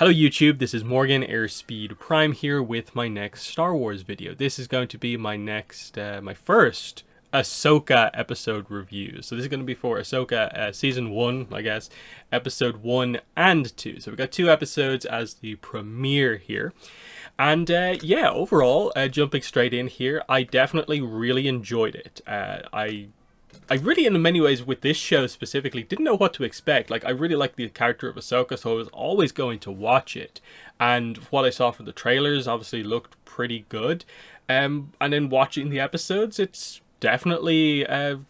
Hello YouTube, this is Morgan Airspeed Prime here with my next Star Wars video. This is going to be my first Ahsoka episode review. So this is going to be for Ahsoka Season 1, I guess, Episode 1 and 2. So we've got 2 episodes as the premiere here. And yeah, overall, jumping straight in here, I definitely really enjoyed it. I really, in many ways, with this show specifically, didn't know what to expect. Like, I really like the character of Ahsoka, so I was always going to watch it. And what I saw from the trailers obviously looked pretty good. And then watching the episodes, it's definitely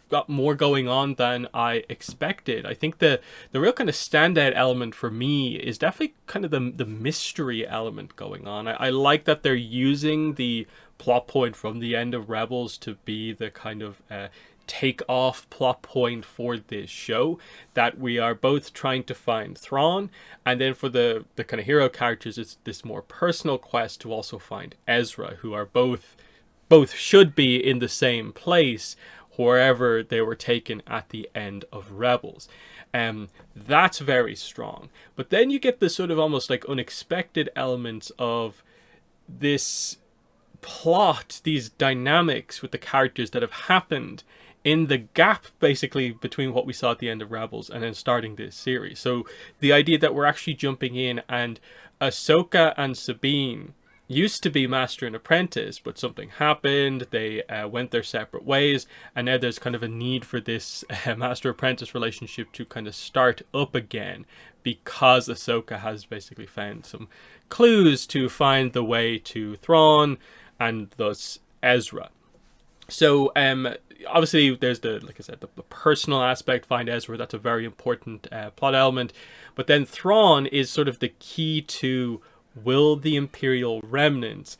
got more going on than I expected. I think the real kind of standout element for me is definitely kind of the mystery element going on. I like that they're using the plot point from the end of Rebels to be the kind of take off plot point for this show, that we are both trying to find Thrawn, and then for the kind of hero characters, it's this more personal quest to also find Ezra, who are both should be in the same place wherever they were taken at the end of Rebels. That's very strong. But then you get this sort of almost like unexpected elements of this plot, these dynamics with the characters that have happened in the gap basically between what we saw at the end of Rebels and then starting this series. So the idea that we're actually jumping in, and Ahsoka and Sabine used to be master and apprentice, but something happened, they went their separate ways, and now there's kind of a need for this master-apprentice relationship to kind of start up again, because Ahsoka has basically found some clues to find the way to Thrawn and thus Ezra. So obviously there's like I said, the personal aspect, find Ezra, that's a very important plot element. But then Thrawn is sort of the key to, will the Imperial remnants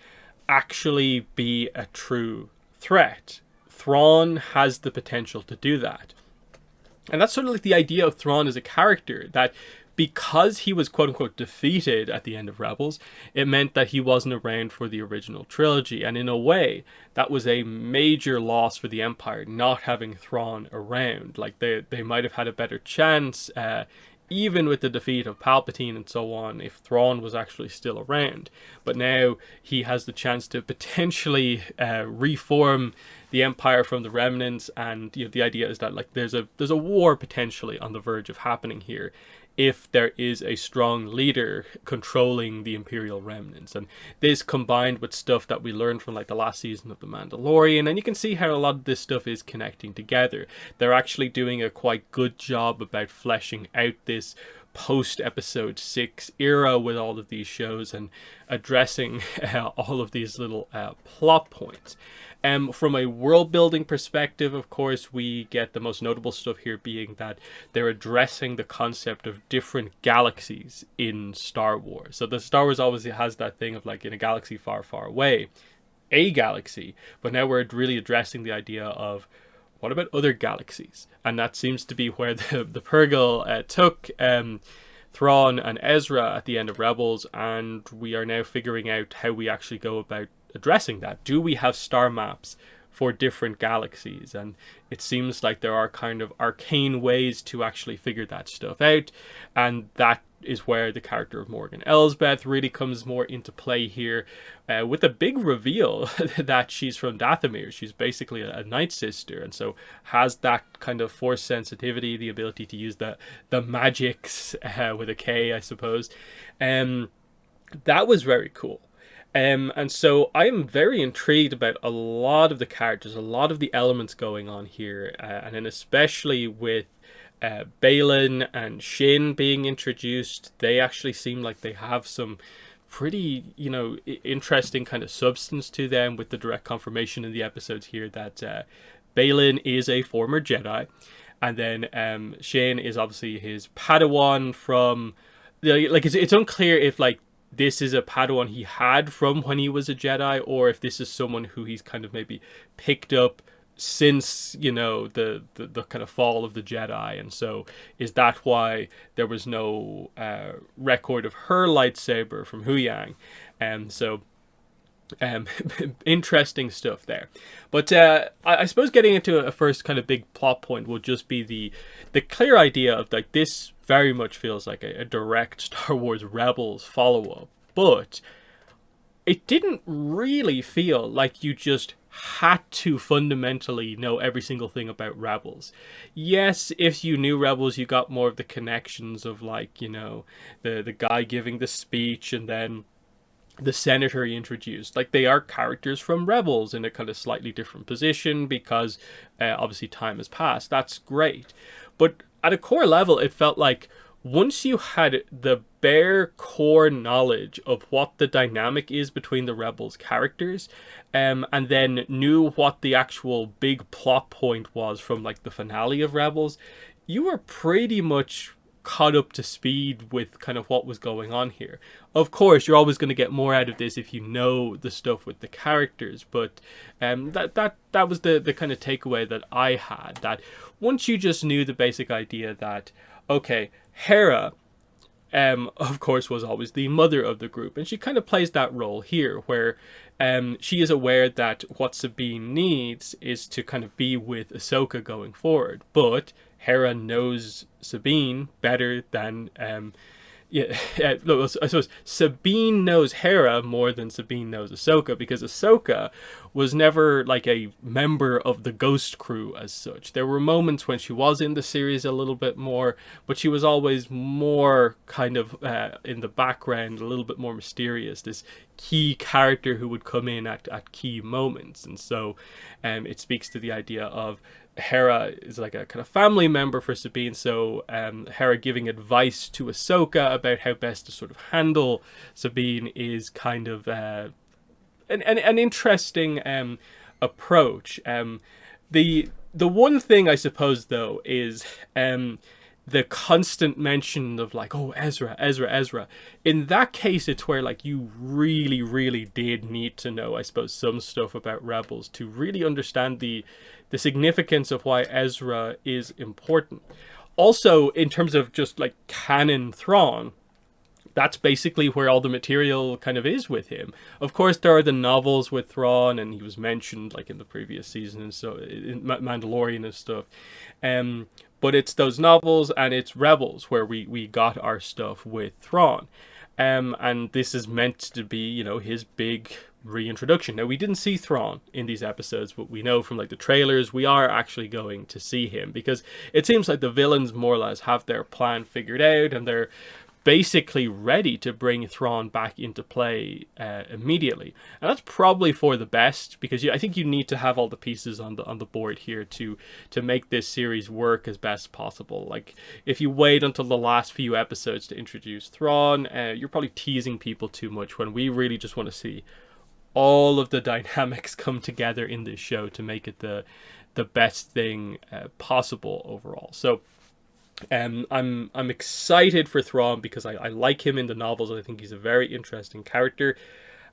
actually be a true threat? Thrawn has the potential to do that. And that's sort of like the idea of Thrawn as a character, that because he was quote-unquote defeated at the end of Rebels, it meant that he wasn't around for the original trilogy. And in a way, that was a major loss for the Empire, not having Thrawn around. Like, they might have had a better chance, even with the defeat of Palpatine and so on, if Thrawn was actually still around. But now he has the chance to potentially reform the Empire from the remnants, and the idea is that like there's a war potentially on the verge of happening here, if there is a strong leader controlling the Imperial remnants. And this combined with stuff that we learned from like the last season of The Mandalorian, and you can see how a lot of this stuff is connecting together. They're actually doing a quite good job about fleshing out this post-episode 6 era with all of these shows and addressing all of these little plot points. From a world building perspective, of course, we get the most notable stuff here being that they're addressing the concept of different galaxies in Star Wars. So the Star Wars obviously has that thing of like in a galaxy far, far away, a galaxy, but now we're really addressing the idea of what about other galaxies? And that seems to be where the Purrgil took Thrawn and Ezra at the end of Rebels, and we are now figuring out how we actually go about addressing that. Do we have star maps for different galaxies? And it seems like there are kind of arcane ways to actually figure that stuff out, and that is where the character of Morgan Elsbeth really comes more into play here, with a big reveal that she's from Dathomir. She's basically a Night Sister, and so has that kind of force sensitivity, the ability to use the magics with a K, I suppose. That was very cool. And so I'm very intrigued about a lot of the characters, a lot of the elements going on here, and then especially with Baylan and Shin being introduced. They actually seem like they have some pretty, interesting kind of substance to them, with the direct confirmation in the episodes here that Baylan is a former Jedi, and then Shin is obviously his Padawan from, like, it's unclear if like this is a Padawan he had from when he was a Jedi, or if this is someone who he's kind of maybe picked up since the kind of fall of the Jedi. And so is that why there was no record of her lightsaber from Huyang? And so interesting stuff there. But I suppose getting into a first kind of big plot point will just be the clear idea of like this very much feels like a direct Star Wars Rebels follow-up, but it didn't really feel like you just had to fundamentally know every single thing about Rebels. Yes, if you knew Rebels, you got more of the connections of, like, you know, the guy giving the speech, and then the senator he introduced. Like, they are characters from Rebels in a kind of slightly different position because obviously time has passed. That's great. But at a core level, it felt like once you had the bare core knowledge of what the dynamic is between the Rebels characters, and then knew what the actual big plot point was from, like, the finale of Rebels, you were pretty much caught up to speed with kind of what was going on here. Of course, you're always going to get more out of this if you know the stuff with the characters, but that was the kind of takeaway that I had, that once you just knew the basic idea that, okay, Hera, of course, was always the mother of the group, and she kind of plays that role here, where she is aware that what Sabine needs is to kind of be with Ahsoka going forward, but Hera knows Sabine better than yeah, I suppose Sabine knows Hera more than Sabine knows Ahsoka, because Ahsoka was never like a member of the Ghost Crew as such. There were moments when she was in the series a little bit more, but she was always more kind of in the background, a little bit more mysterious, this key character who would come in at key moments. And so it speaks to the idea of Hera is like a kind of family member for Sabine, so Hera giving advice to Ahsoka about how best to sort of handle Sabine is kind of an interesting approach. The one thing, I suppose, though, is the constant mention of, like, oh, Ezra. In that case, it's where, like, you really, really did need to know, I suppose, some stuff about Rebels to really understand the significance of why Ezra is important. Also, in terms of just, like, canon Thrawn, that's basically where all the material kind of is with him. Of course, there are the novels with Thrawn, and he was mentioned, like, in the previous season, and so in Mandalorian and stuff. But it's those novels and it's Rebels where we got our stuff with Thrawn. And this is meant to be, you know, his big reintroduction. Now, we didn't see Thrawn in these episodes, but we know from, like, the trailers we are actually going to see him, because it seems like the villains more or less have their plan figured out, and they're basically ready to bring Thrawn back into play immediately. And that's probably for the best, because I think you need to have all the pieces on the board here to make this series work as best possible. Like, if you wait until the last few episodes to introduce Thrawn, you're probably teasing people too much, when we really just want to see all of the dynamics come together in this show to make it the best thing possible overall. So I'm excited for Thrawn, because I like him in the novels. I think he's a very interesting character,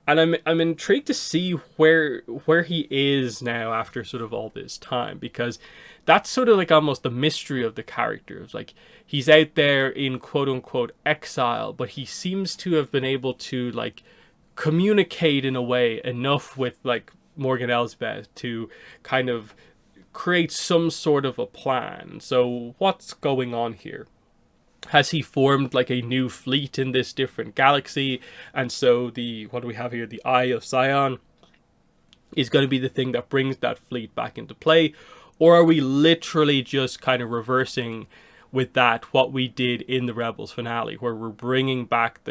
and I'm intrigued to see where he is now after sort of all this time, because that's sort of like almost the mystery of the character. It's like he's out there in quote unquote exile, but he seems to have been able to, like, communicate in a way enough with, like, Morgan Elsbeth to kind of create some sort of a plan. So what's going on here? Has he formed, like, a new fleet in this different galaxy? And so what do we have here? The Eye of Sion is going to be the thing that brings that fleet back into play? Or are we literally just kind of reversing with that what we did in the Rebels finale, where we're bringing back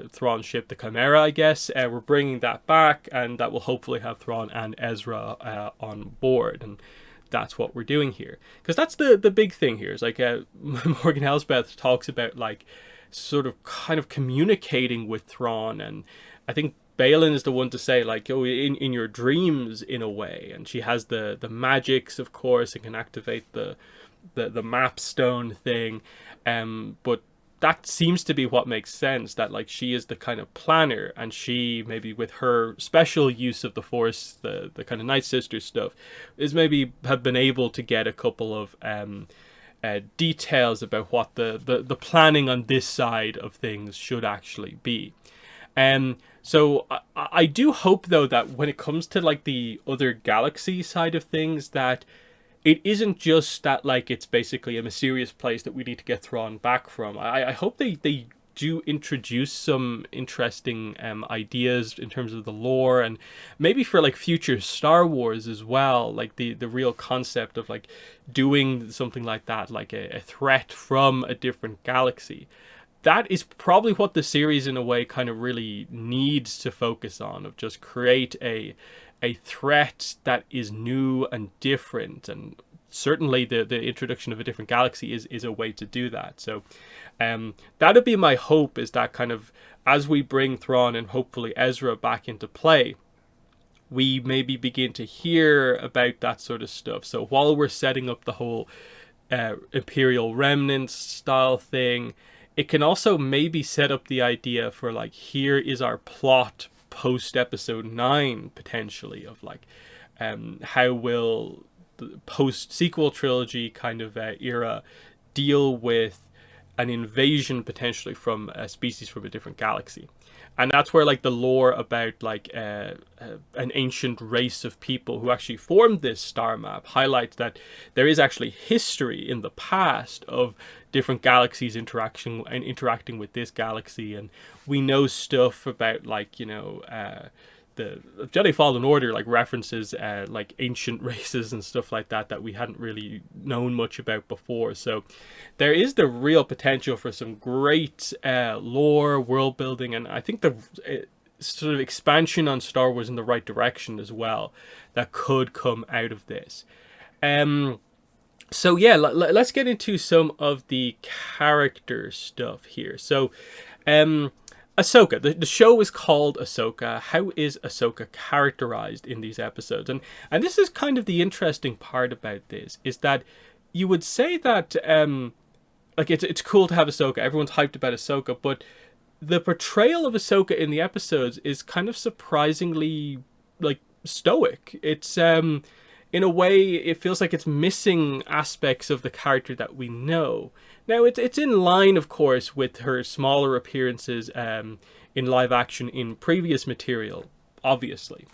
Thrawn's ship, the Chimera, I guess. We're bringing that back, and that will hopefully have Thrawn and Ezra on board, and that's what we're doing here. Because that's the big thing here. Is like Morgan Elsbeth talks about, like, sort of kind of communicating with Thrawn, and I think Balin is the one to say, like, oh, in your dreams, in a way. And she has the magics, of course, and can activate the map stone thing, but that seems to be what makes sense, that, like, she is the kind of planner, and she, maybe with her special use of the Force, the kind of Night Sister stuff, is maybe have been able to get a couple of details about what the planning on this side of things should actually be. So I do hope, though, that when it comes to, like, the other galaxy side of things, that it isn't just that like it's basically a mysterious place that we need to get Thrawn back from. I hope they do introduce some interesting ideas in terms of the lore, and maybe for like future Star Wars as well, like the real concept of like doing something like that, like a threat from a different galaxy. That is probably what the series in a way kind of really needs to focus on, of just create a threat that is new and different. And certainly the introduction of a different galaxy is a way to do that. So that'd be my hope, is that kind of as we bring Thrawn and hopefully Ezra back into play, we maybe begin to hear about that sort of stuff. So while we're setting up the whole Imperial Remnants style thing, it can also maybe set up the idea for like, here is our plot post episode 9 potentially, of like how will the post sequel trilogy kind of era deal with an invasion potentially from a species from a different galaxy. And that's where like the lore about like an ancient race of people who actually formed this star map highlights that there is actually history in the past of different galaxies interacting with this galaxy. And we know stuff about like, you know, the Jedi Fallen Order like references like ancient races and stuff like that we hadn't really known much about before. So there is the real potential for some great lore, world building, and I think the sort of expansion on Star Wars in the right direction as well that could come out of this. So yeah, let's get into some of the character stuff here. So Ahsoka, the show is called Ahsoka. How is Ahsoka characterized in these episodes? And this is kind of the interesting part about this, is that you would say that like it's cool to have Ahsoka. Everyone's hyped about Ahsoka, but the portrayal of Ahsoka in the episodes is kind of surprisingly like stoic. It's in a way, it feels like it's missing aspects of the character that we know. Now, it's in line, of course, with her smaller appearances in live action in previous material, obviously.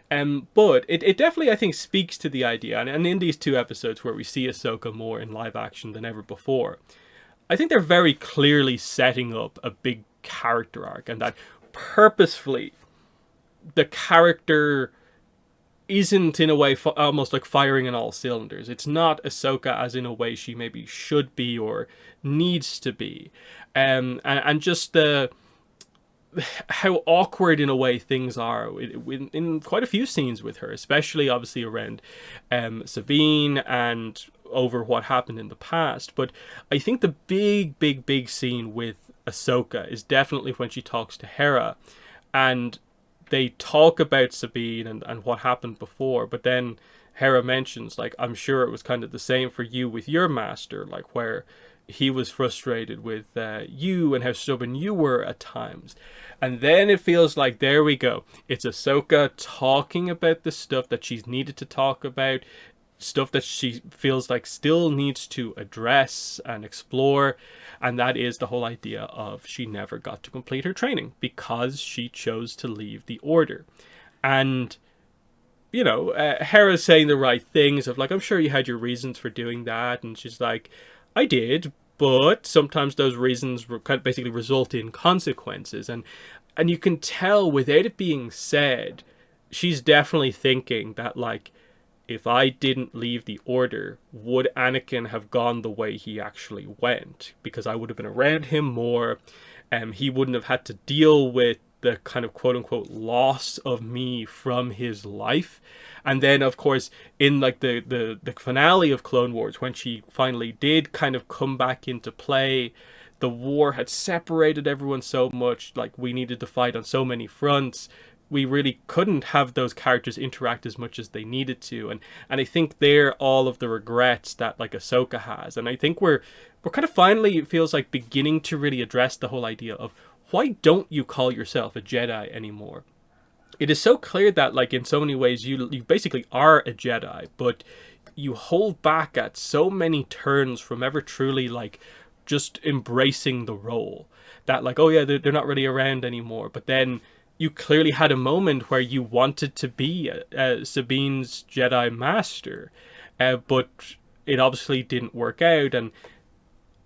But it definitely, I think, speaks to the idea, and in these 2 episodes where we see Ahsoka more in live action than ever before, I think they're very clearly setting up a big character arc, and that purposefully the character isn't in a way almost like firing on all cylinders. It's not Ahsoka as in a way she maybe should be or needs to be. And just how awkward in a way things are in quite a few scenes with her, especially obviously around Sabine and over what happened in the past. But I think the big scene with Ahsoka is definitely when she talks to Hera, and they talk about Sabine and what happened before, but then Hera mentions, like, I'm sure it was kind of the same for you with your master, like where he was frustrated with you and how stubborn you were at times. And then it feels like, there we go. It's Ahsoka talking about the stuff that she's needed to talk about, stuff that she feels like still needs to address and explore. And that is the whole idea of she never got to complete her training because she chose to leave the Order. And, you know, Hera's saying the right things of like, I'm sure you had your reasons for doing that. And she's like, I did, but sometimes those reasons kind of basically result in consequences. And you can tell without it being said, she's definitely thinking that, like, if I didn't leave the Order, would Anakin have gone the way he actually went? Because I would have been around him more, and he wouldn't have had to deal with the kind of quote-unquote loss of me from his life. And then, of course, in like the finale of Clone Wars, when she finally did kind of come back into play, the war had separated everyone so much, like we needed to fight on so many fronts. We really couldn't have those characters interact as much as they needed to. And I think they're all of the regrets that like Ahsoka has. And I think we're kind of finally, it feels like, beginning to really address the whole idea of, why don't you call yourself a Jedi anymore? It is so clear that, like, in so many ways you basically are a Jedi, but you hold back at so many turns from ever truly like just embracing the role. That like, oh yeah, they're not really around anymore. But then you clearly had a moment where you wanted to be Sabine's Jedi Master. but it obviously didn't work out, and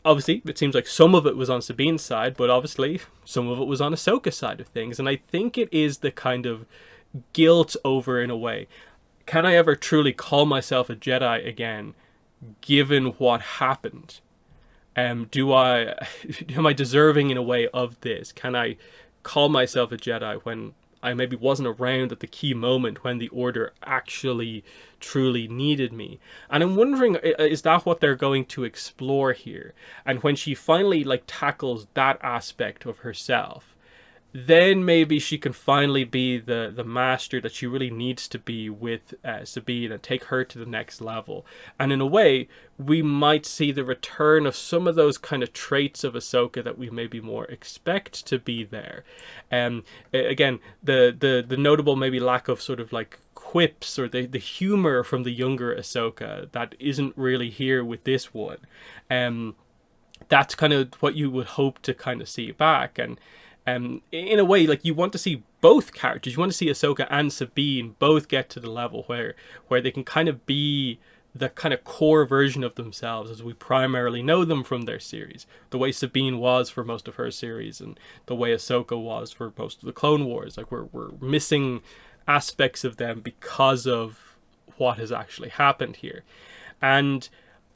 obviously it seems like some of it was on Sabine's side, but obviously some of it was on Ahsoka's side of things, and I think it is the kind of guilt over, in a way, can I ever truly call myself a Jedi again, given what happened? Do I, am I deserving in a way of this? Can I call myself a Jedi when I maybe wasn't around at the key moment when the Order actually truly needed me? And I'm wondering, is that what they're going to explore here? And when she finally like tackles that aspect of herself, then maybe she can finally be the master that she really needs to be with Sabine, and take her to the next level. And in a way, we might see the return of some of those kind of traits of Ahsoka that we maybe more expect to be there. Again, the notable maybe lack of sort of like quips or the humor from the younger Ahsoka that isn't really here with this one. That's kind of what you would hope to kind of see back. And in a way, like, you want to see both characters. You want to see Ahsoka and Sabine both get to the level where they can kind of be the kind of core version of themselves as we primarily know them from their series. The way Sabine was for most of her series, and the way Ahsoka was for most of the Clone Wars. Like, we're missing aspects of them because of what has actually happened here. And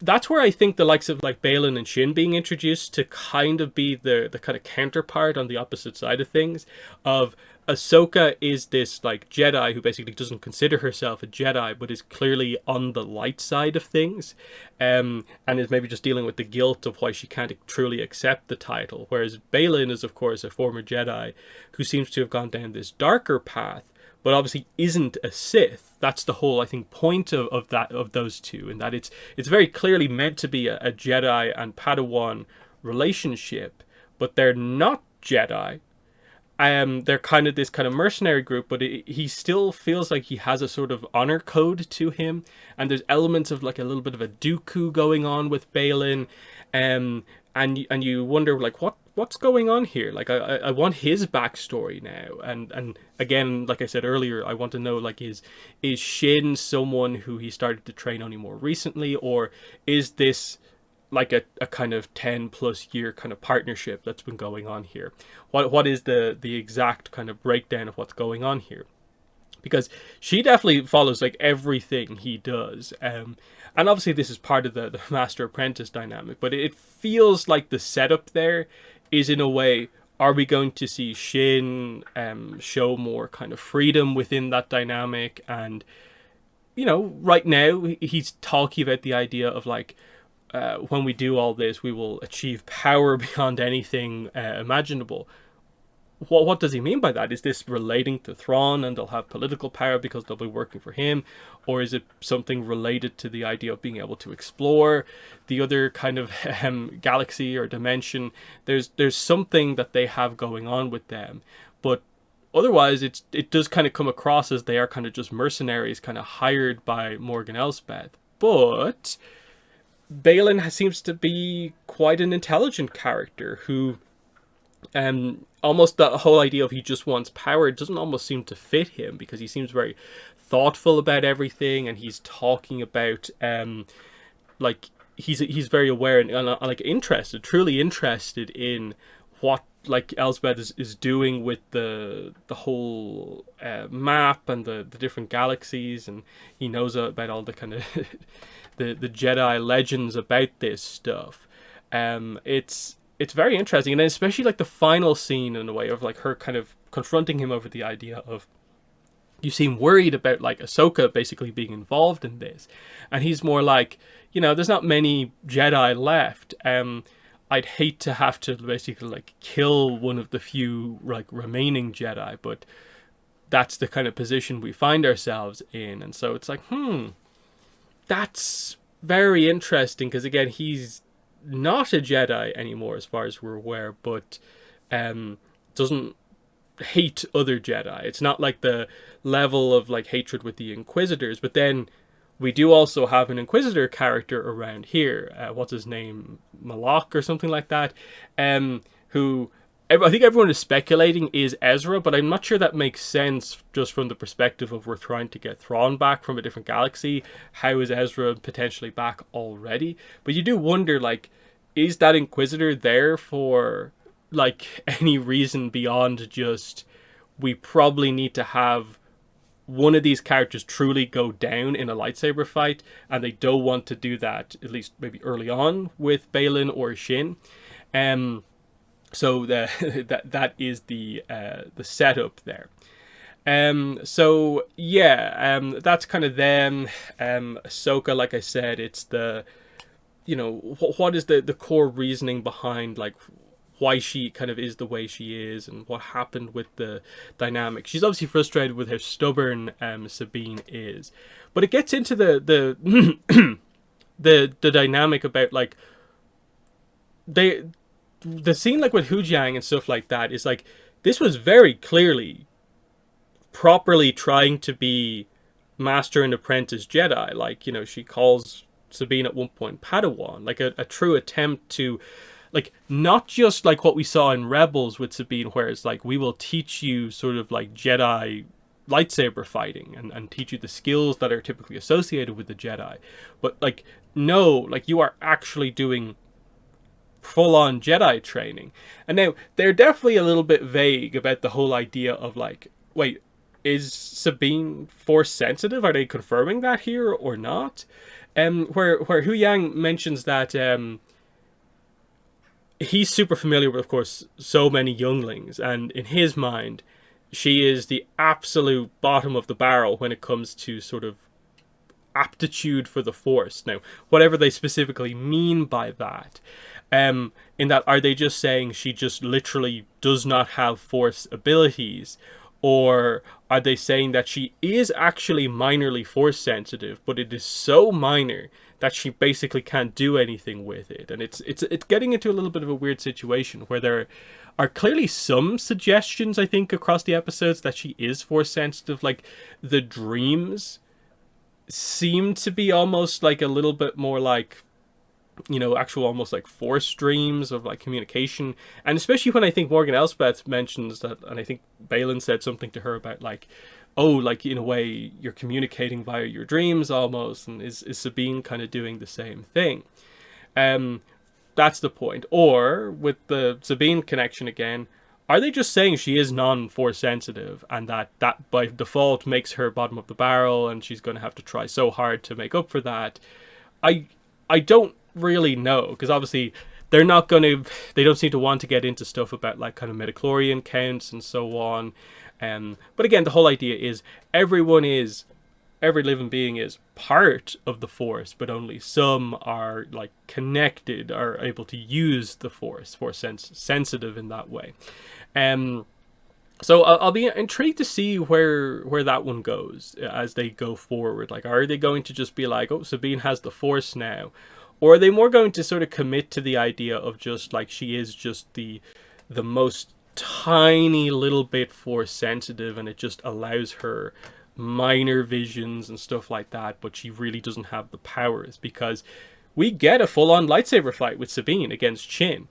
that's where I think the likes of like Baylan and Shin being introduced to kind of be the kind of counterpart on the opposite side of things, of Ahsoka is this like Jedi who basically doesn't consider herself a Jedi, but is clearly on the light side of things, and is maybe just dealing with the guilt of why she can't truly accept the title. Whereas Baylan is, of course, a former Jedi who seems to have gone down this darker path, but obviously isn't a Sith. That's the whole, I think, point of those two, and that it's very clearly meant to be a Jedi and Padawan relationship, but they're not Jedi. They're kind of this kind of mercenary group, but he still feels like he has a sort of honor code to him, and there's elements of like a little bit of a Dooku going on with Baylan, and you wonder like what's going on here. Like I want his backstory now, and again, like I said earlier, I want to know, like, is Shin someone who he started to train only more recently, or is this like a kind of 10+ year kind of partnership that's been going on here? What is the exact kind of breakdown of what's going on here? Because she definitely follows like everything he does, and obviously this is part of the master apprentice dynamic, but it feels like the setup there is, in a way, are we going to see Shin show more kind of freedom within that dynamic? And, you know, right now he's talking about the idea of like, when we do all this, we will achieve power beyond anything imaginable. What does he mean by that? Is this relating to Thrawn and they'll have political power because they'll be working for him? Or is it something related to the idea of being able to explore the other kind of galaxy or dimension? There's something that they have going on with them. But otherwise, it does kind of come across as they are kind of just mercenaries kind of hired by Morgan Elsbeth. But Baylan seems to be quite an intelligent character who... almost the whole idea of he just wants power doesn't almost seem to fit him, because he seems very thoughtful about everything, and he's talking about like he's very aware and like interested, truly interested in what like Elsbeth is doing with the whole map and the different galaxies, and he knows about all the kind of the Jedi legends about this stuff. It's very interesting, and especially like the final scene, in a way, of like her kind of confronting him over the idea of, you seem worried about like Ahsoka basically being involved in this, and he's more like, you know, there's not many Jedi left. I'd hate to have to basically like kill one of the few like remaining Jedi, but that's the kind of position we find ourselves in. And so it's like, that's very interesting, because again, he's not a Jedi anymore as far as we're aware, but doesn't hate other Jedi. It's not like the level of like hatred with the Inquisitors, but then we do also have an Inquisitor character around here, what's his name, Malak or something like that, who I think everyone is speculating is Ezra, but I'm not sure that makes sense just from the perspective of we're trying to get Thrawn back from a different galaxy. How is Ezra potentially back already? But you do wonder, like, is that Inquisitor there for, like, any reason beyond just we probably need to have one of these characters truly go down in a lightsaber fight, and they don't want to do that, at least maybe early on, with Baylan or Shin. So that is the setup there. So yeah, that's kind of them. Ahsoka, like I said, it's the, you know, what is the core reasoning behind, like, why she kind of is the way she is and what happened with the dynamic. She's obviously frustrated with how stubborn Sabine is, but it gets into the the dynamic about, like, the scene, like with Hujiang and stuff like that, is like, this was very clearly properly trying to be master and apprentice Jedi. Like, you know, she calls Sabine at one point Padawan, like a true attempt to, like, not just like what we saw in Rebels with Sabine, where it's like, we will teach you sort of like Jedi lightsaber fighting and teach you the skills that are typically associated with the Jedi. But, like, no, like, you are actually doing full-on Jedi training. And now, they're definitely a little bit vague about the whole idea of, like, wait, is Sabine Force sensitive? Are they confirming that here or not? Where Hu Yang mentions that he's super familiar with, of course, so many younglings, and in his mind, she is the absolute bottom of the barrel when it comes to sort of aptitude for the Force. Now, whatever they specifically mean by that, in that, are they just saying she just literally does not have Force abilities? Or are they saying that she is actually minorly Force sensitive, but it is so minor that she basically can't do anything with it? And it's getting into a little bit of a weird situation where there are clearly some suggestions, I think, across the episodes that she is Force sensitive. Like, the dreams seem to be almost like a little bit more like, you know, actual almost like Force dreams of, like, communication. And especially when I think Morgan Elsbeth mentions that, and I think Baylan said something to her about, like, oh, like, in a way you're communicating via your dreams almost, and is Sabine kind of doing the same thing? That's the point. Or with the Sabine connection again, are they just saying she is non-Force sensitive, and that by default makes her bottom of the barrel, and she's going to have to try so hard to make up for that? I don't really know, because obviously they don't seem to want to get into stuff about, like, kind of midichlorian counts and so on. But again, the whole idea is every living being is part of the Force, but only some are, like, connected, are able to use the Force sensitive in that way. So I'll be intrigued to see where that one goes as they go forward. Like, are they going to just be like, oh, Sabine has the Force now? Or are they more going to sort of commit to the idea of just, like, she is just the most tiny little bit Force sensitive, and it just allows her minor visions and stuff like that, but she really doesn't have the powers? Because we get a full-on lightsaber fight with Sabine against Shin.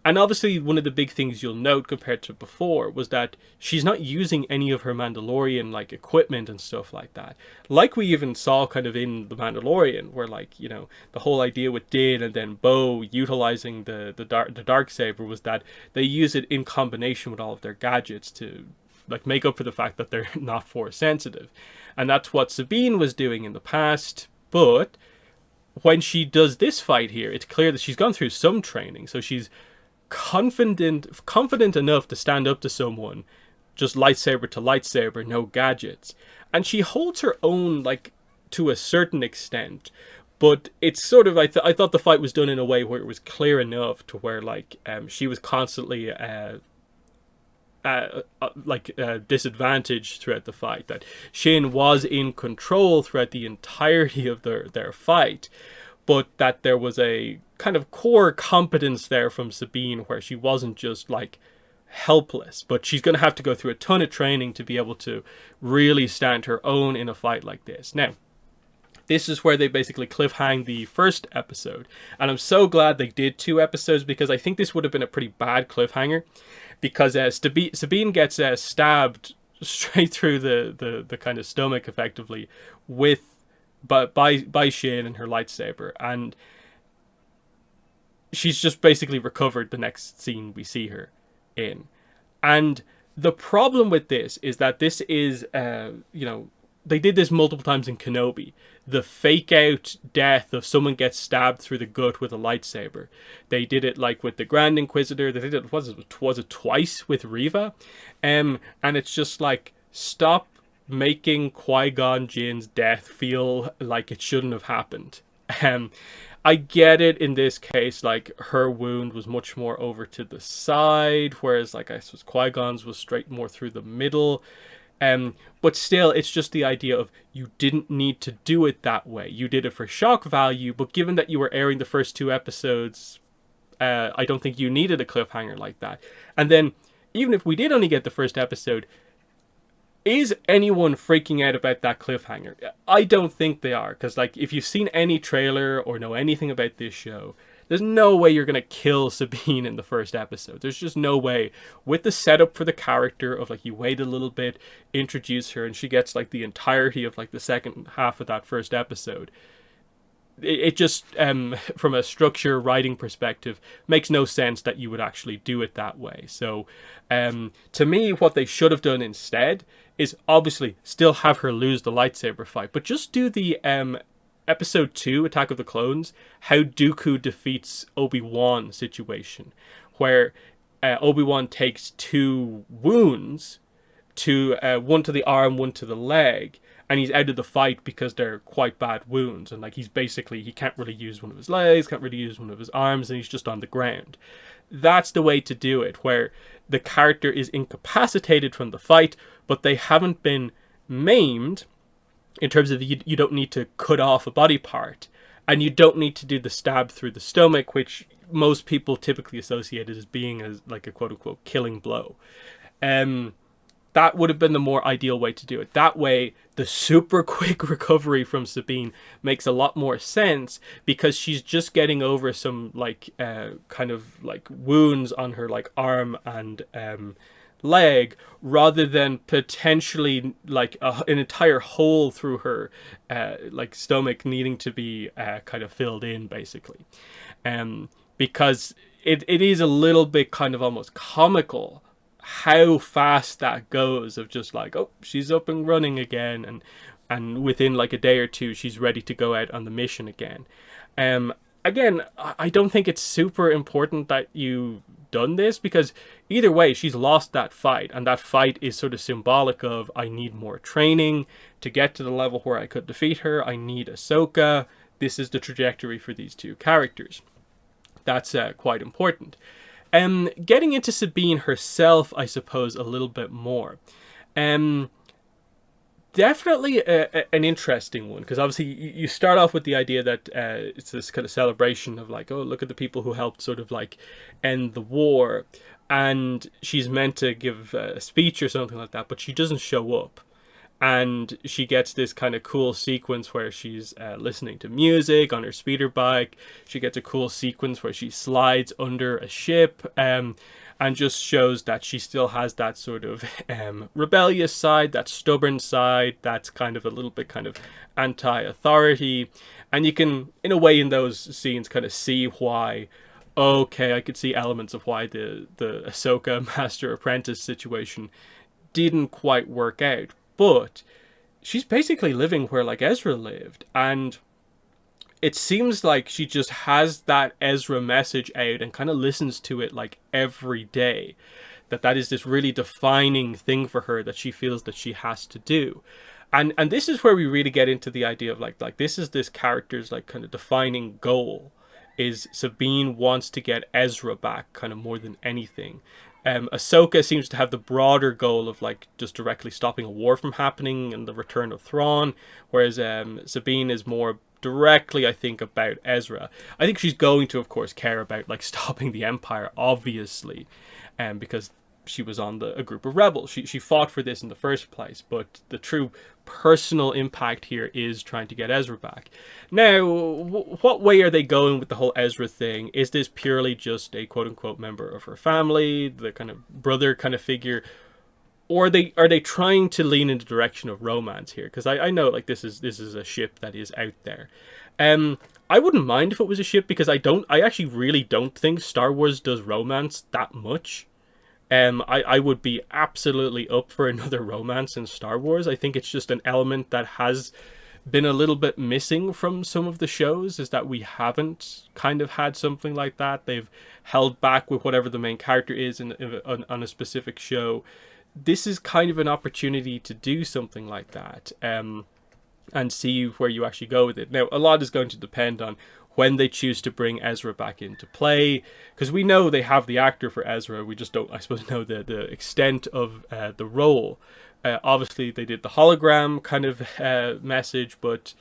And obviously, one of the big things you'll note compared to before was that she's not using any of her Mandalorian, like, equipment and stuff like that. Like we even saw kind of in The Mandalorian, where, like, you know, the whole idea with Din and then Bo utilizing the Darksaber was that they use it in combination with all of their gadgets to, like, make up for the fact that they're not Force sensitive. And that's what Sabine was doing in the past, but when she does this fight here, it's clear that she's gone through some training, so she's confident enough to stand up to someone, just lightsaber to lightsaber, no gadgets. And she holds her own, like, to a certain extent, but it's sort of, I thought the fight was done in a way where it was clear enough to where, like, she was constantly disadvantaged throughout the fight, that Shin was in control throughout the entirety of their fight, but that there was a kind of core competence there from Sabine where she wasn't just, like, helpless, but she's going to have to go through a ton of training to be able to really stand her own in a fight like this. Now, this is where they basically cliffhang the first episode, and I'm so glad they did 2 episodes, because I think this would have been a pretty bad cliffhanger. because Sabine gets stabbed straight through the kind of stomach effectively with by Shin and her lightsaber, and she's just basically recovered the next scene we see her in. And the problem with this is that this is, they did this multiple times in Kenobi. The fake out death of someone gets stabbed through the gut with a lightsaber. They did it like with the Grand Inquisitor. They did it, was it twice with Reva? And it's just like, stop making Qui-Gon Jinn's death feel like it shouldn't have happened. I get it in this case, like, her wound was much more over to the side, whereas, like, I suppose Qui-Gon's was straight more through the middle. But still, it's just the idea of, you didn't need to do it that way. You did it for shock value, but given that you were airing the first 2 episodes, I don't think you needed a cliffhanger like that. And then, even if we did only get the first episode, is anyone freaking out about that cliffhanger? I don't think they are, because, like, if you've seen any trailer or know anything about this show, there's no way you're going to kill Sabine in the first episode. There's just no way. With the setup for the character of, like, you wait a little bit, introduce her, and she gets, like, the entirety of, like, the second half of that first episode. It just, from a structure writing perspective, makes no sense that you would actually do it that way. So, to me, what they should have done instead is obviously still have her lose the lightsaber fight, but just do the episode 2, Attack of the Clones, how Dooku defeats Obi-Wan situation, where Obi-Wan takes 2 wounds, one to the arm, one to the leg, and he's out of the fight because they're quite bad wounds, and like he can't really use one of his legs, can't really use one of his arms, and he's just on the ground. That's the way to do it, where the character is incapacitated from the fight, but they haven't been maimed, in terms of you don't need to cut off a body part, and you don't need to do the stab through the stomach, which most people typically associate as being as like a quote-unquote killing blow. That would have been the more ideal way to do it. That way, the super quick recovery from Sabine makes a lot more sense, because she's just getting over some like kind of like wounds on her like arm and leg, rather than potentially like an entire hole through her like stomach needing to be kind of filled in, basically. Because it is a little bit kind of almost comical how fast that goes, of just like, oh, she's up and running again, and within like a day or two she's ready to go out on the mission again. Again, I don't think it's super important that you done this, because either way she's lost that fight, and that fight is sort of symbolic of, I need more training to get to the level where I could defeat her. I need Ahsoka. This is the trajectory for these 2 characters. That's quite important. Getting into Sabine herself, I suppose, a little bit more. Definitely an interesting one, because obviously you start off with the idea that it's this kind of celebration of like, oh, look at the people who helped sort of like end the war, and she's meant to give a speech or something like that, but she doesn't show up. And she gets this kind of cool sequence where she's listening to music on her speeder bike. She gets a cool sequence where she slides under a ship, and just shows that she still has that sort of rebellious side, that stubborn side, that's kind of a little bit kind of anti-authority. And you can, in a way, in those scenes kind of see why, okay, I could see elements of why the Ahsoka master-apprentice situation didn't quite work out. But she's basically living where like Ezra lived, and it seems like she just has that Ezra message out and kind of listens to it like every day. That is this really defining thing for her that she feels that she has to do. And this is where we really get into the idea of like this is this character's like kind of defining goal, is Sabine wants to get Ezra back kind of more than anything. Ahsoka seems to have the broader goal of like just directly stopping a war from happening and the return of Thrawn, whereas Sabine is more directly, I think, about Ezra. I think she's going to, of course, care about like stopping the Empire, obviously, because she was on a group of rebels. She fought for this in the first place, but the true personal impact here is trying to get Ezra back. Now, what way are they going with the whole Ezra thing? Is this purely just a quote-unquote member of her family, the kind of brother kind of figure, or are they trying to lean in the direction of romance here? Because I know like this is a ship that is out there. I wouldn't mind if it was a ship, because I actually really don't think Star Wars does romance that much. I would be absolutely up for another romance in Star Wars. I think it's just an element that has been a little bit missing from some of the shows, is that we haven't kind of had something like that. They've held back with whatever the main character is on a specific show. This is kind of an opportunity to do something like that, and see where you actually go with it. Now, a lot is going to depend on when they choose to bring Ezra back into play, because we know they have the actor for Ezra. We just don't, I suppose, know the extent of the role. Obviously, they did the hologram kind of message, but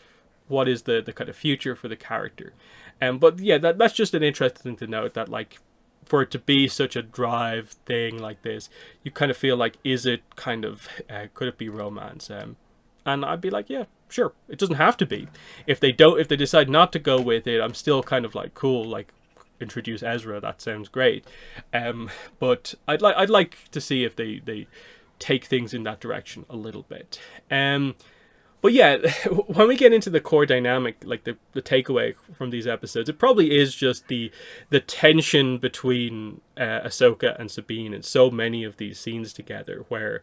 what is the kind of future for the character? But yeah, that's just an interesting thing to note, that like for it to be such a drive thing like this, you kind of feel like, is it kind of could it be romance? And I'd be like, yeah, sure. It doesn't have to be. If they decide not to go with it, I'm still kind of like, cool, like introduce Ezra. That sounds great. But I'd like to see if they take things in that direction a little bit. But yeah, when we get into the core dynamic, like the takeaway from these episodes, it probably is just the tension between Ahsoka and Sabine in so many of these scenes together, where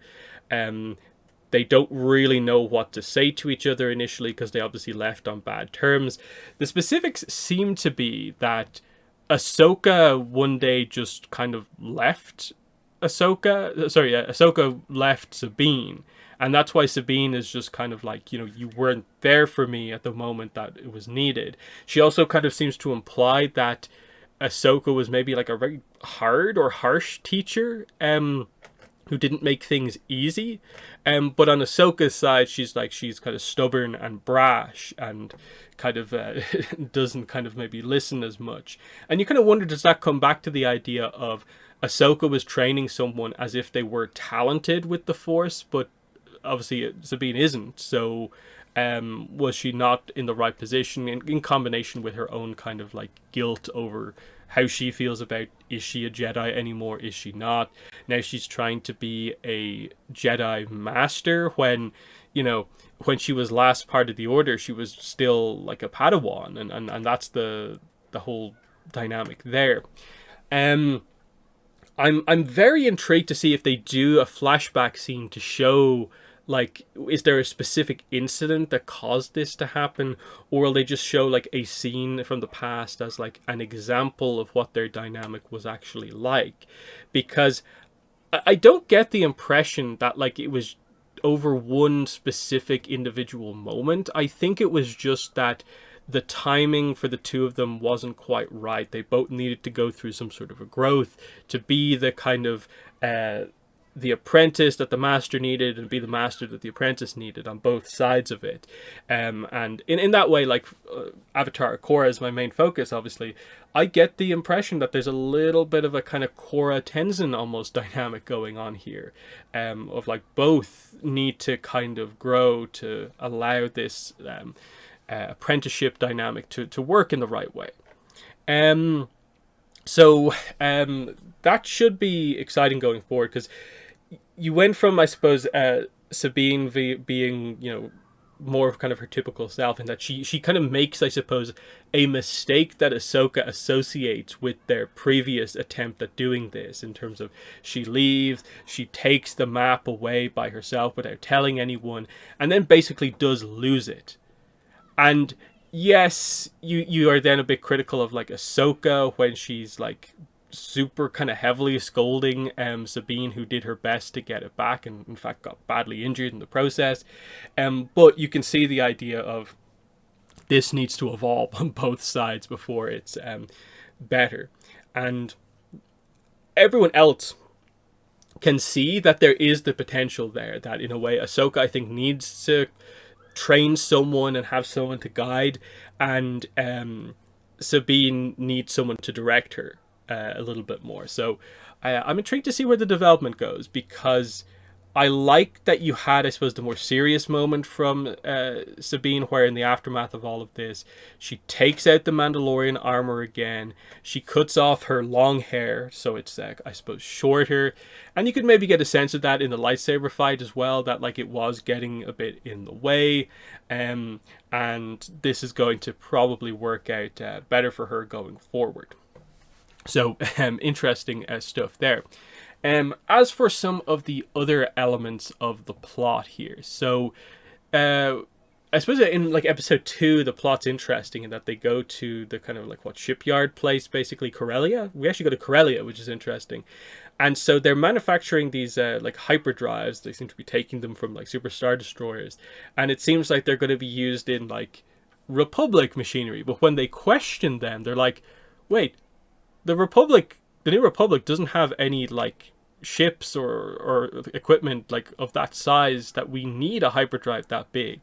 they don't really know what to say to each other initially, because they obviously left on bad terms. The specifics seem to be that Ahsoka one day just kind of left Ahsoka left Sabine. And that's why Sabine is just kind of like, you weren't there for me at the moment that it was needed. She also kind of seems to imply that Ahsoka was maybe like a very hard or harsh teacher, who didn't make things easy. But on Ahsoka's side, she's kind of stubborn and brash, and kind of doesn't kind of maybe listen as much. And you kind of wonder, does that come back to the idea of Ahsoka was training someone as if they were talented with the Force, but obviously Sabine isn't. So was she not in the right position, in combination with her own kind of like guilt over how she feels about, is she a Jedi anymore, is she not? Now she's trying to be a Jedi master when she was last part of the Order, she was still like a Padawan, and that's the whole dynamic there. I'm very intrigued to see if they do a flashback scene to show, like, is there a specific incident that caused this to happen, or will they just show like a scene from the past as like an example of what their dynamic was actually like? Because I don't get the impression that like it was over one specific individual moment. I think it was just that the timing for the two of them wasn't quite right. They both needed to go through some sort of a growth to be the kind of the apprentice that the master needed, and be the master that the apprentice needed on both sides of it. And in that way, like Avatar Korra is my main focus, obviously, I get the impression that there's a little bit of a kind of Korra Tenzin almost dynamic going on here, of like both need to kind of grow to allow this apprenticeship dynamic to work in the right way. So that should be exciting going forward, because you went from, I suppose, Sabine being, more of kind of her typical self, and that she kind of makes, I suppose, a mistake that Ahsoka associates with their previous attempt at doing this, in terms of she leaves, she takes the map away by herself without telling anyone, and then basically does lose it. And yes, you are then a bit critical of like Ahsoka when she's like super kind of heavily scolding Sabine, who did her best to get it back, and in fact got badly injured in the process. But you can see the idea of this needs to evolve on both sides before it's better. And everyone else can see that there is the potential there, that in a way Ahsoka, I think, needs to train someone and have someone to guide, and Sabine needs someone to direct her. a little bit more. So I'm intrigued to see where the development goes, because I like that you had, I suppose, the more serious moment from Sabine, where in the aftermath of all of this, she takes out the Mandalorian armor again. She cuts off her long hair, so it's, I suppose, shorter. And you could maybe get a sense of that in the lightsaber fight as well, that like it was getting a bit in the way. And this is going to probably work out better for her going forward. So interesting stuff there. As for some of the other elements of the plot here, so I suppose in like episode 2, the plot's interesting in that they go to the kind of like shipyard place, basically Corellia. We actually go to Corellia, which is interesting. And so they're manufacturing these like hyperdrives. They seem to be taking them from like Super Star Destroyers, and it seems like they're going to be used in like Republic machinery. But when they question them, they're like, wait, the New Republic doesn't have any like ships or equipment like of that size that we need a hyperdrive that big.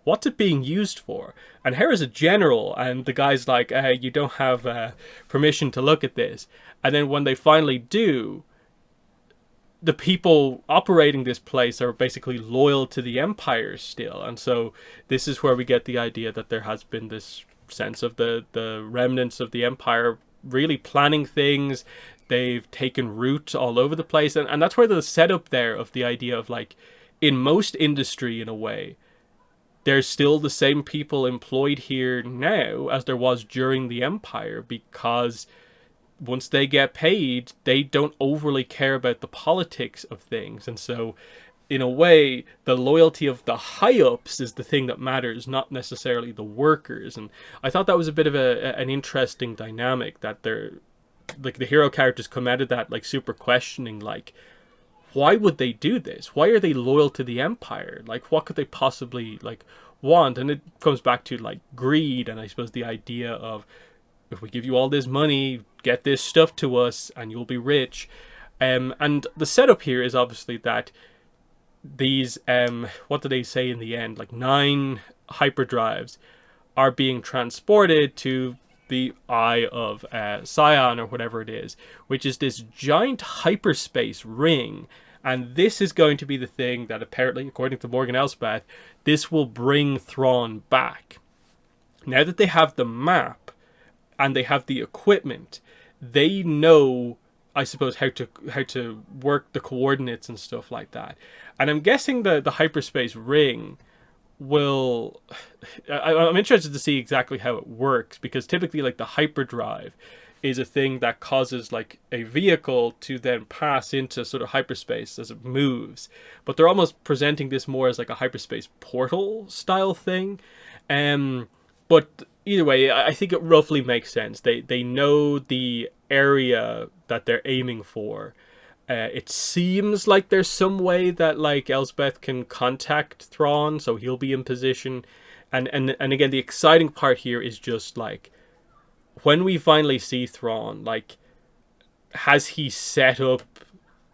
What's it being used for? And here is a general, and the guy's like, you don't have permission to look at this. And then when they finally do, the people operating this place are basically loyal to the Empire still. And so this is where we get the idea that there has been this sense of the remnants of the Empire really planning things. They've taken root all over the place. And that's where the setup there of the idea of like, in most industry in a way, there's still the same people employed here now as there was during the Empire, because once they get paid, they don't overly care about the politics of things. And so in a way, the loyalty of the high-ups is the thing that matters, not necessarily the workers. And I thought that was a bit of an interesting dynamic, that they're like the hero characters come out of that like super questioning, like, why would they do this? Why are they loyal to the Empire? Like, what could they possibly like want? And it comes back to like greed, and I suppose the idea of, if we give you all this money, get this stuff to us and you'll be rich. And the setup here is obviously that these what do they say in the end, like 9 hyperdrives are being transported to the Eye of Sion, or whatever it is, which is this giant hyperspace ring. And this is going to be the thing that apparently, according to Morgan Elsbeth, this will bring Thrawn back. Now that they have the map and they have the equipment, they know, I suppose, how to work the coordinates and stuff like that. And I'm guessing the hyperspace ring will... I'm interested to see exactly how it works, because typically like the hyperdrive is a thing that causes like a vehicle to then pass into sort of hyperspace as it moves. But they're almost presenting this more as like a hyperspace portal style thing. But either way, I think it roughly makes sense. They know the area that they're aiming for. It seems like there's some way that like Elsbeth can contact Thrawn, so he'll be in position. And again, the exciting part here is just like, when we finally see Thrawn, like, has he set up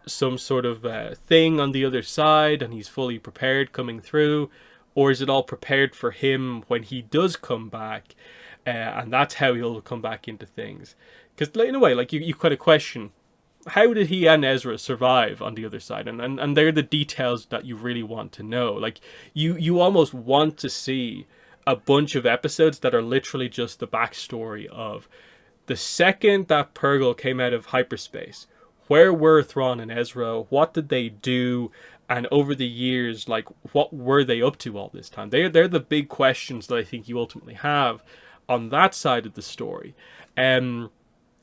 some sort of thing on the other side and he's fully prepared coming through? Or is it all prepared for him when he does come back? And that's how he'll come back into things. Because in a way, like, you kind of question, how did he and Ezra survive on the other side? And they're the details that you really want to know. Like, you almost want to see a bunch of episodes that are literally just the backstory of the second that Purrgil came out of hyperspace. Where were Thrawn and Ezra? What did they do? And over the years, like, what were they up to all this time? They're the big questions that I think you ultimately have on that side of the story.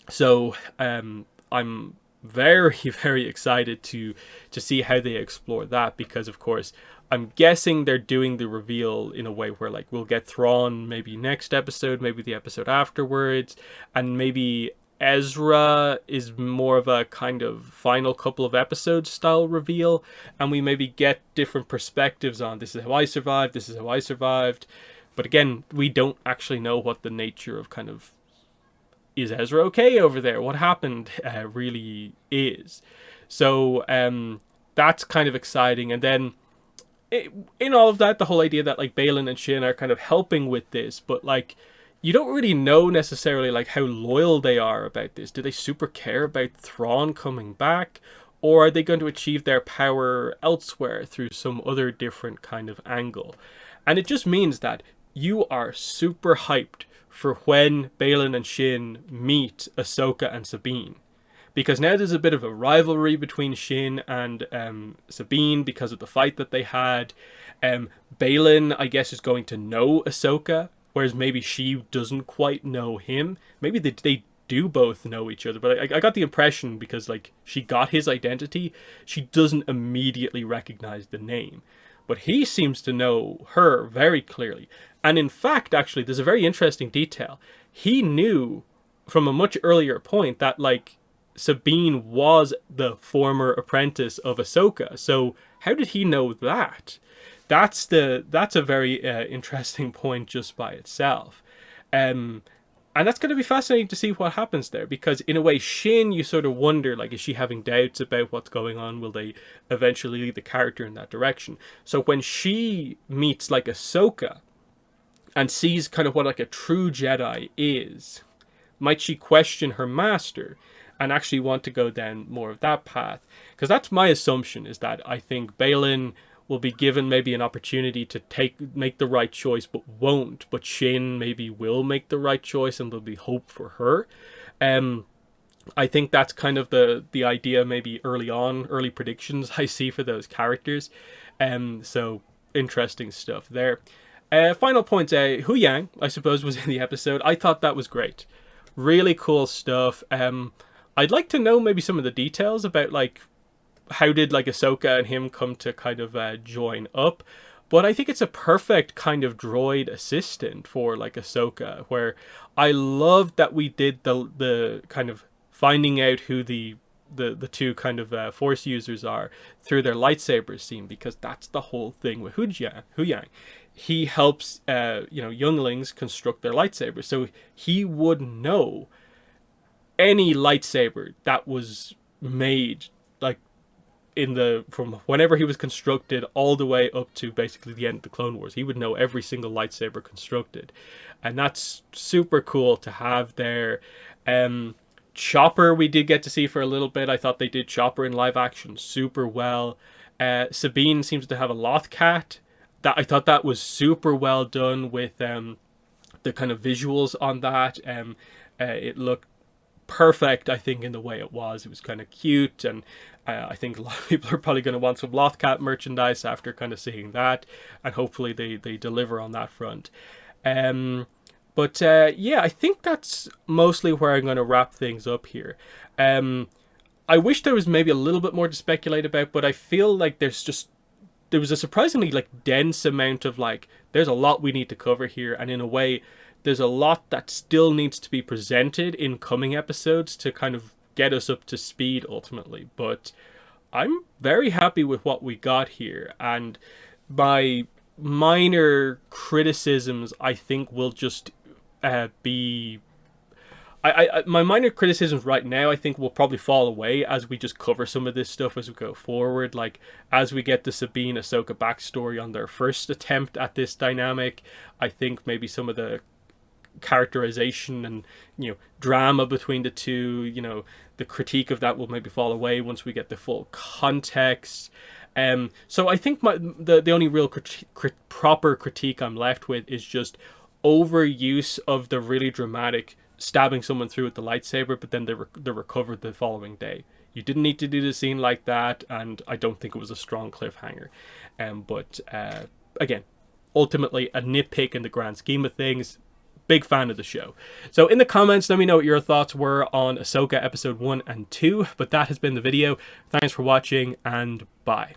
So I'm very, very excited to see how they explore that, because of course I'm guessing they're doing the reveal in a way where like we'll get Thrawn maybe next episode, maybe the episode afterwards, and maybe Ezra is more of a kind of final couple of episodes style reveal, and we maybe get different perspectives on, this is how I survived, this is how I survived. But again, we don't actually know what the nature of kind of, is Ezra okay over there? What happened really is. So that's kind of exciting. And then in all of that, the whole idea that like Baylan and Shin are kind of helping with this, but like you don't really know necessarily like how loyal they are about this. Do they super care about Thrawn coming back? Or are they going to achieve their power elsewhere through some other different kind of angle? And it just means that you are super hyped for when Baylan and Shin meet Ahsoka and Sabine. Because now there's a bit of a rivalry between Shin and Sabine because of the fight that they had. Baylan, I guess, is going to know Ahsoka, whereas maybe she doesn't quite know him. Maybe they do both know each other, but I got the impression, because like she got his identity, she doesn't immediately recognize the name, but he seems to know her very clearly. And in fact, actually, there's a very interesting detail. He knew from a much earlier point that like Sabine was the former apprentice of Ahsoka. So how did he know that? That's a very interesting point just by itself. And that's going to be fascinating to see what happens there, because in a way, Shin, you sort of wonder, like, is she having doubts about what's going on? Will they eventually lead the character in that direction? So when she meets, like, Ahsoka and sees kind of what, like, a true Jedi is, might she question her master and actually want to go down more of that path? Because that's my assumption, is that I think Baylan will be given maybe an opportunity to make the right choice, but won't. But Shin maybe will make the right choice, and there'll be hope for her. I think that's kind of the idea, maybe early predictions I see for those characters. So interesting stuff there. Final point, Hu Yang, I suppose, was in the episode. I thought that was great. Really cool stuff. I'd like to know maybe some of the details about, like, how did like Ahsoka and him come to kind of join up. But I think it's a perfect kind of droid assistant for like Ahsoka, where I love that we did the kind of finding out who the two kind of force users are through their lightsabers scene, because that's the whole thing with Hu Yang. He helps younglings construct their lightsabers, so he would know any lightsaber that was made, like, from whenever he was constructed all the way up to basically the end of the Clone Wars. He would know every single lightsaber constructed, and that's super cool to have there. Chopper we did get to see for a little bit. I thought they did Chopper in live action super well. Sabine seems to have a Loth cat. I thought that was super well done with the kind of visuals on that. It looked perfect, I think, in the way it was. It was kind of cute, and I think a lot of people are probably going to want some Lothcat merchandise after kind of seeing that, and hopefully they deliver on that front. But I think that's mostly where I'm going to wrap things up here. I wish there was maybe a little bit more to speculate about, but I feel like there was a surprisingly like dense amount of, like, there's a lot we need to cover here, and in a way there's a lot that still needs to be presented in coming episodes to kind of get us up to speed ultimately. But I'm very happy with what we got here, and my minor criticisms, I think, will just be... my minor criticisms right now, I think, will probably fall away as we just cover some of this stuff as we go forward. Like, as we get the Sabine Ahsoka backstory on their first attempt at this dynamic, I think maybe some of the characterization and drama between the two, the critique of that will maybe fall away once we get the full context. So I think the only real proper critique I'm left with is just overuse of the really dramatic stabbing someone through with the lightsaber, but then they're recovered the following day. You didn't need to do the scene like that, and I don't think it was a strong cliffhanger. But again, ultimately a nitpick in the grand scheme of things. Big fan of the show. So in the comments, let me know what your thoughts were on Ahsoka episode 1 and 2. But that has been the video. Thanks for watching, and bye.